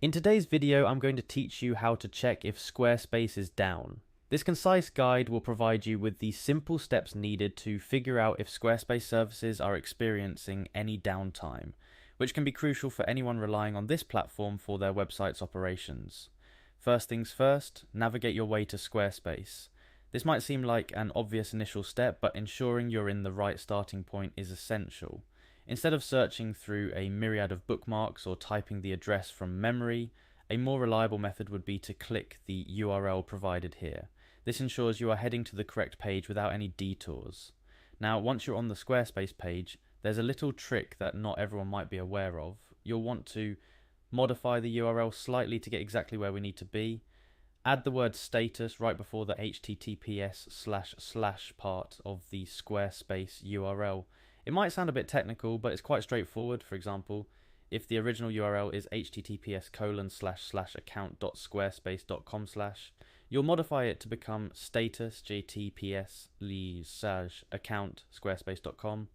In today's video, I'm going to teach you how to check if Squarespace is down. This concise guide will provide you with the simple steps needed to figure out if Squarespace services are experiencing any downtime, which can be crucial for anyone relying on this platform for their website's operations. First things first, navigate your way to Squarespace. This might seem like an obvious initial step, but ensuring you're in the right starting point is essential. Instead of searching through a myriad of bookmarks or typing the address from memory, a more reliable method would be to click the URL provided here. This ensures you are heading to the correct page without any detours. Now, once you're on the Squarespace page, there's a little trick that not everyone might be aware of. You'll want to modify the URL slightly to get exactly where we need to be. Add the word status right before the https:// part of the Squarespace URL. It might sound a bit technical, but it's quite straightforward. For example, if the original URL is https://account.squarespace.com/, you'll modify it to become status https://account.squarespace.com.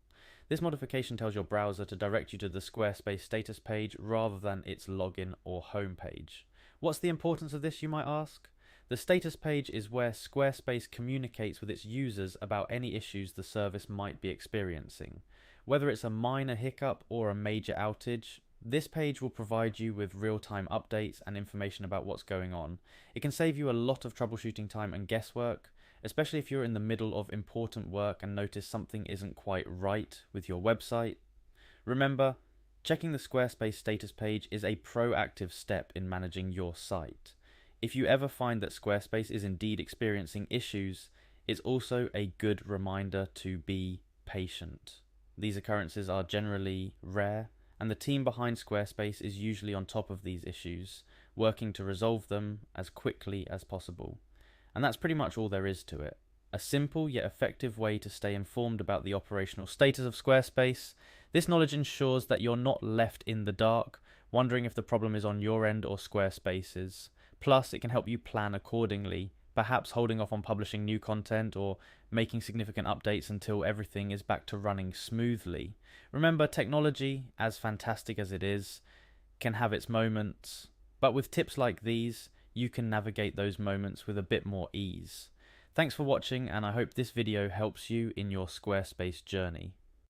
This modification tells your browser to direct you to the Squarespace status page rather than its login or home page. What's the importance of this, you might ask? The status page is where Squarespace communicates with its users about any issues the service might be experiencing. Whether it's a minor hiccup or a major outage, this page will provide you with real-time updates and information about what's going on. It can save you a lot of troubleshooting time and guesswork, especially if you're in the middle of important work and notice something isn't quite right with your website. Remember, checking the Squarespace status page is a proactive step in managing your site. If you ever find that Squarespace is indeed experiencing issues, it's also a good reminder to be patient. These occurrences are generally rare, and the team behind Squarespace is usually on top of these issues, working to resolve them as quickly as possible. And that's pretty much all there is to it. A simple yet effective way to stay informed about the operational status of Squarespace. This knowledge ensures that you're not left in the dark, wondering if the problem is on your end or Squarespace's. Plus, it can help you plan accordingly, perhaps holding off on publishing new content or making significant updates until everything is back to running smoothly. Remember, technology, as fantastic as it is, can have its moments, but with tips like these, you can navigate those moments with a bit more ease. Thanks for watching, and I hope this video helps you in your Squarespace journey.